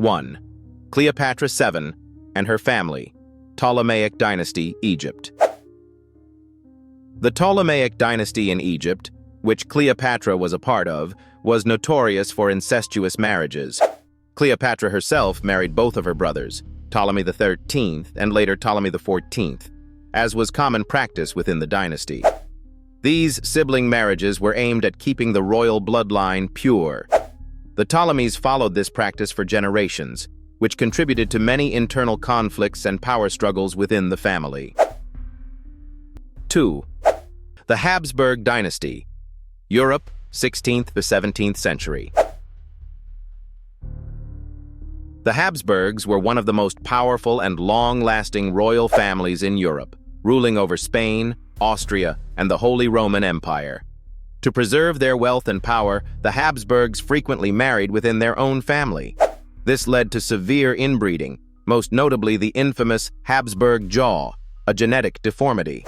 1. Cleopatra VII and her family, Ptolemaic dynasty, Egypt. The Ptolemaic dynasty in Egypt, which Cleopatra was a part of, was notorious for incestuous marriages. Cleopatra herself married both of her brothers, Ptolemy XIII and later Ptolemy XIV, as was common practice within the dynasty. These sibling marriages were aimed at keeping the royal bloodline pure. The Ptolemies followed this practice for generations, which contributed to many internal conflicts and power struggles within the family. 2. The Habsburg dynasty, Europe, 16th to 17th century. The Habsburgs were one of the most powerful and long-lasting royal families in Europe, ruling over Spain, Austria, and the Holy Roman Empire. To preserve their wealth and power, the Habsburgs frequently married within their own family. This led to severe inbreeding, most notably the infamous Habsburg jaw, a genetic deformity.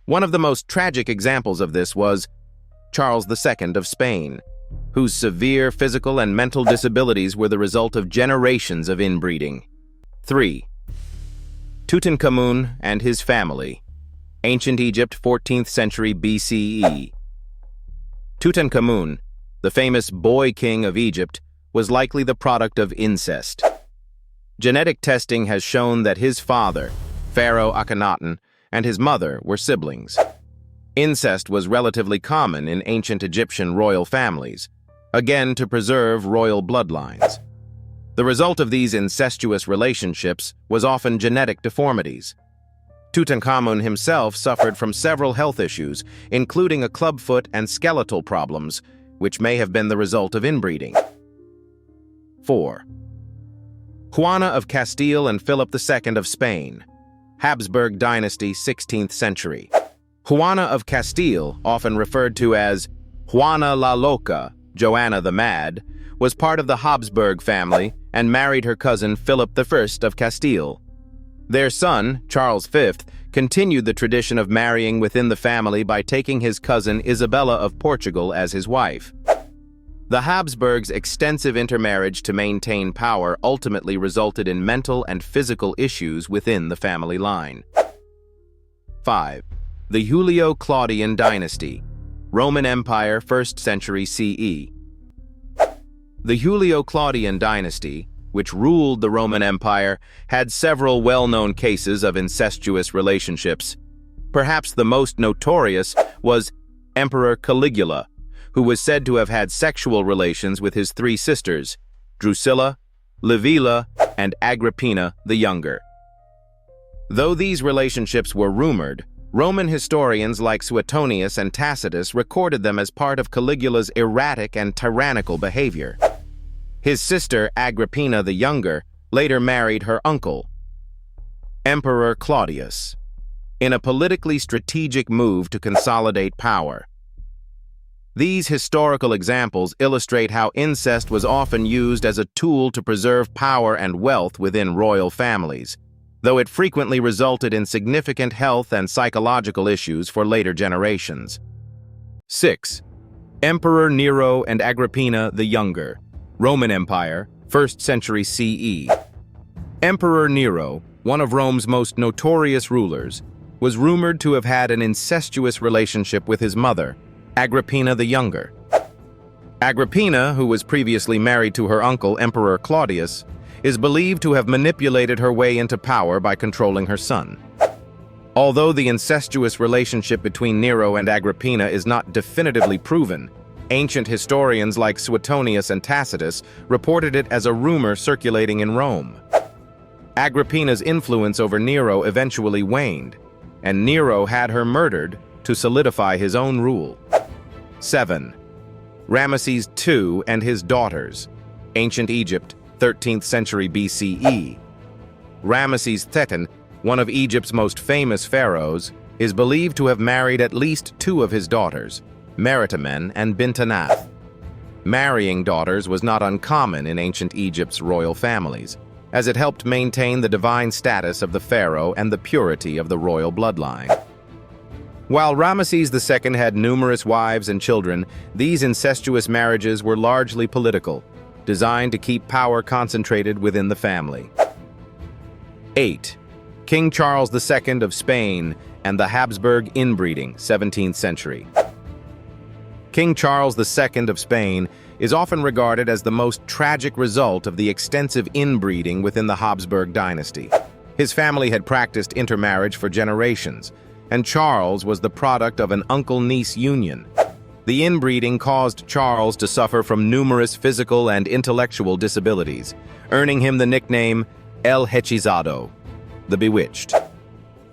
One of the most tragic examples of this was Charles II of Spain, whose severe physical and mental disabilities were the result of generations of inbreeding. 3. Tutankhamun and his family, Ancient Egypt, 14th century BCE. Tutankhamun, the famous boy king of Egypt, was likely the product of incest. Genetic testing has shown that his father, Pharaoh Akhenaten, and his mother were siblings. Incest was relatively common in ancient Egyptian royal families, again to preserve royal bloodlines. The result of these incestuous relationships was often genetic deformities. Tutankhamun himself suffered from several health issues, including a clubfoot and skeletal problems, which may have been the result of inbreeding. 4. Juana of Castile and Philip II of Spain, Habsburg dynasty, 16th century. Juana of Castile, often referred to as Juana la Loca, Joanna the Mad, was part of the Habsburg family and married her cousin Philip I of Castile. Their son, Charles V, continued the tradition of marrying within the family by taking his cousin Isabella of Portugal as his wife. The Habsburgs' extensive intermarriage to maintain power ultimately resulted in mental and physical issues within the family line. 5. The Julio-Claudian dynasty, Roman Empire, 1st century CE. The Julio-Claudian dynasty, which ruled the Roman Empire, had several well-known cases of incestuous relationships. Perhaps the most notorious was Emperor Caligula, who was said to have had sexual relations with his 3 sisters, Drusilla, Livilla, and Agrippina the Younger. Though these relationships were rumored, Roman historians like Suetonius and Tacitus recorded them as part of Caligula's erratic and tyrannical behavior. His sister, Agrippina the Younger, later married her uncle, Emperor Claudius, in a politically strategic move to consolidate power. These historical examples illustrate how incest was often used as a tool to preserve power and wealth within royal families, though it frequently resulted in significant health and psychological issues for later generations. 6. Emperor Nero and Agrippina the Younger, Roman Empire, 1st century CE. Emperor Nero, one of Rome's most notorious rulers, was rumored to have had an incestuous relationship with his mother, Agrippina the Younger. Agrippina, who was previously married to her uncle, Emperor Claudius, is believed to have manipulated her way into power by controlling her son. Although the incestuous relationship between Nero and Agrippina is not definitively proven, ancient historians like Suetonius and Tacitus reported it as a rumor circulating in Rome. Agrippina's influence over Nero eventually waned, and Nero had her murdered to solidify his own rule. 7. Ramesses II and his daughters, Ancient Egypt, 13th century BCE. Ramesses II, one of Egypt's most famous pharaohs, is believed to have married at least 2 of his daughters, Meritamen and Bintanath. Marrying daughters was not uncommon in ancient Egypt's royal families, as it helped maintain the divine status of the pharaoh and the purity of the royal bloodline. While Ramesses II had numerous wives and children, these incestuous marriages were largely political, designed to keep power concentrated within the family. 8. King Charles II of Spain and the Habsburg inbreeding, 17th century. King Charles II of Spain is often regarded as the most tragic result of the extensive inbreeding within the Habsburg dynasty. His family had practiced intermarriage for generations, and Charles was the product of an uncle-niece union. The inbreeding caused Charles to suffer from numerous physical and intellectual disabilities, earning him the nickname El Hechizado, the Bewitched.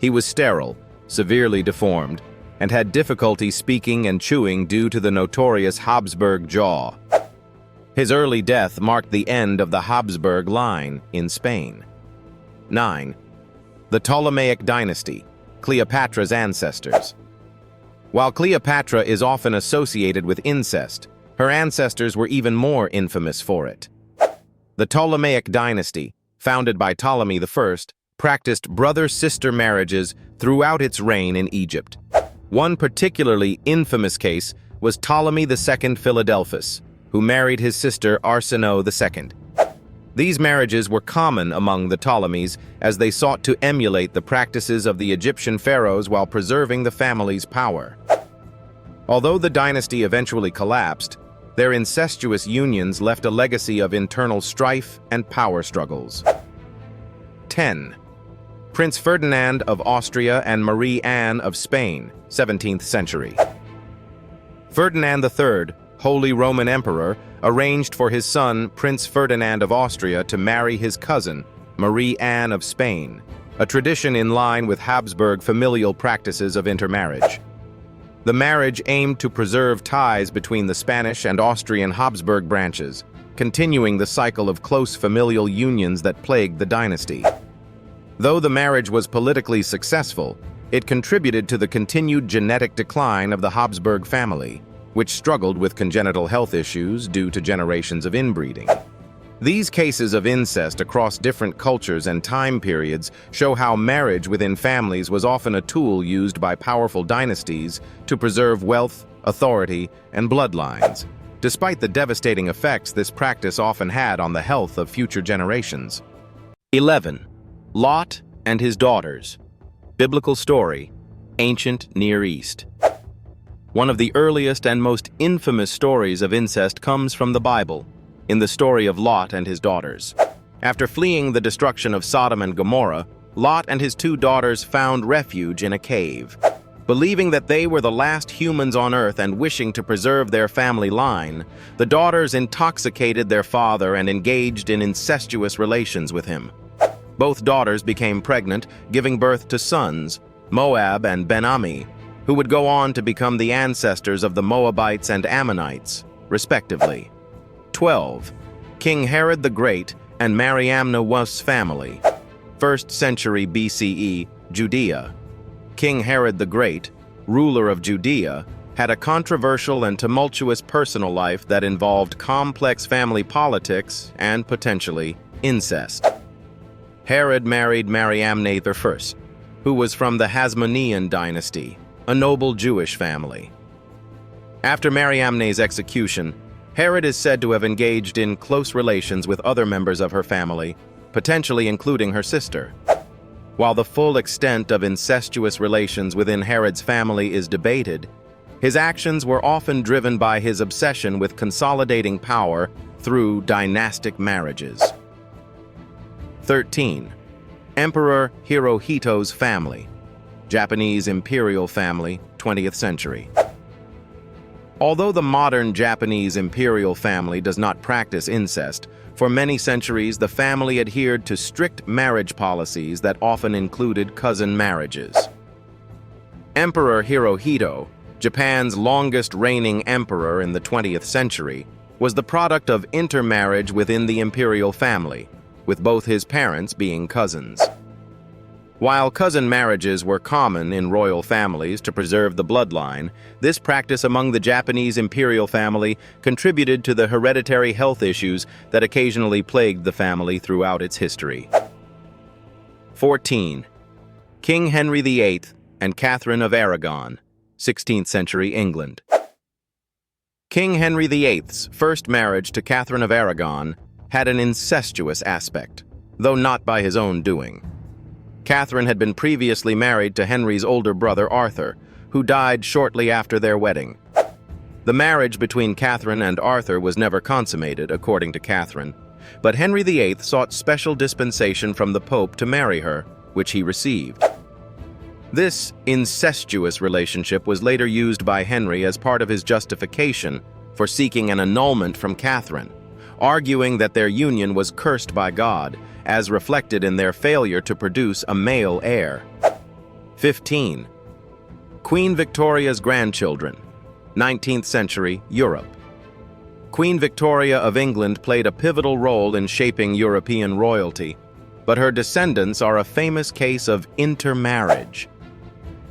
He was sterile, severely deformed, and had difficulty speaking and chewing due to the notorious Habsburg jaw. His early death marked the end of the Habsburg line in Spain. 9. The Ptolemaic dynasty, Cleopatra's ancestors. While Cleopatra is often associated with incest, her ancestors were even more infamous for it. The Ptolemaic dynasty, founded by Ptolemy I, practiced brother-sister marriages throughout its reign in Egypt. One particularly infamous case was Ptolemy II Philadelphus, who married his sister Arsinoe II. These marriages were common among the Ptolemies as they sought to emulate the practices of the Egyptian pharaohs while preserving the family's power. Although the dynasty eventually collapsed, their incestuous unions left a legacy of internal strife and power struggles. 10. Prince Ferdinand of Austria and Marie Anne of Spain, 17th century. Ferdinand III, Holy Roman Emperor, arranged for his son, Prince Ferdinand of Austria, to marry his cousin, Marie Anne of Spain, a tradition in line with Habsburg familial practices of intermarriage. The marriage aimed to preserve ties between the Spanish and Austrian Habsburg branches, continuing the cycle of close familial unions that plagued the dynasty. Though the marriage was politically successful, it contributed to the continued genetic decline of the Habsburg family, which struggled with congenital health issues due to generations of inbreeding. These cases of incest across different cultures and time periods show how marriage within families was often a tool used by powerful dynasties to preserve wealth, authority, and bloodlines, despite the devastating effects this practice often had on the health of future generations. 11. Lot and his daughters. Biblical story, Ancient Near East. One of the earliest and most infamous stories of incest comes from the Bible, in the story of Lot and his daughters. After fleeing the destruction of Sodom and Gomorrah, Lot and his two daughters found refuge in a cave. Believing that they were the last humans on earth and wishing to preserve their family line, the daughters intoxicated their father and engaged in incestuous relations with him. Both daughters became pregnant, giving birth to sons, Moab and Ben-Ami, who would go on to become the ancestors of the Moabites and Ammonites, respectively. 12. King Herod the Great and Mariamna's family. 1st century BCE, Judea. King Herod the Great, ruler of Judea, had a controversial and tumultuous personal life that involved complex family politics and, potentially, incest. Herod married Mariamne I, who was from the Hasmonean dynasty, a noble Jewish family. After Mariamne's execution, Herod is said to have engaged in close relations with other members of her family, potentially including her sister. While the full extent of incestuous relations within Herod's family is debated, his actions were often driven by his obsession with consolidating power through dynastic marriages. 13. Emperor Hirohito's family. Japanese imperial family, 20th century. Although the modern Japanese imperial family does not practice incest, for many centuries the family adhered to strict marriage policies that often included cousin marriages. Emperor Hirohito, Japan's longest reigning emperor in the 20th century, was the product of intermarriage within the imperial family, with both his parents being cousins. While cousin marriages were common in royal families to preserve the bloodline, this practice among the Japanese imperial family contributed to the hereditary health issues that occasionally plagued the family throughout its history. 14. King Henry VIII and Catherine of Aragon, 16th century England. King Henry VIII's first marriage to Catherine of Aragon had an incestuous aspect, though not by his own doing. Catherine had been previously married to Henry's older brother Arthur, who died shortly after their wedding. The marriage between Catherine and Arthur was never consummated, according to Catherine, but Henry VIII sought special dispensation from the Pope to marry her, which he received. This incestuous relationship was later used by Henry as part of his justification for seeking an annulment from Catherine, arguing that their union was cursed by God, as reflected in their failure to produce a male heir. 15. Queen Victoria's grandchildren, 19th century Europe. Queen Victoria of England played a pivotal role in shaping European royalty, but her descendants are a famous case of intermarriage.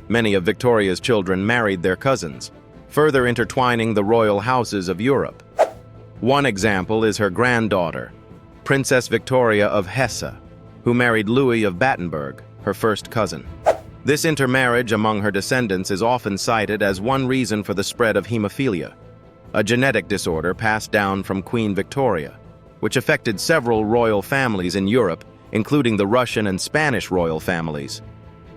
Many of Victoria's children married their cousins, further intertwining the royal houses of Europe. One example is her granddaughter, Princess Victoria of Hesse, who married Louis of Battenberg, her first cousin. This intermarriage among her descendants is often cited as one reason for the spread of hemophilia, a genetic disorder passed down from Queen Victoria, which affected several royal families in Europe, including the Russian and Spanish royal families.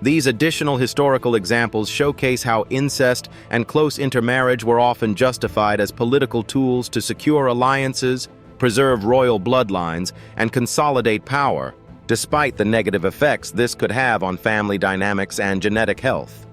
These additional historical examples showcase how incest and close intermarriage were often justified as political tools to secure alliances, preserve royal bloodlines, and consolidate power, despite the negative effects this could have on family dynamics and genetic health.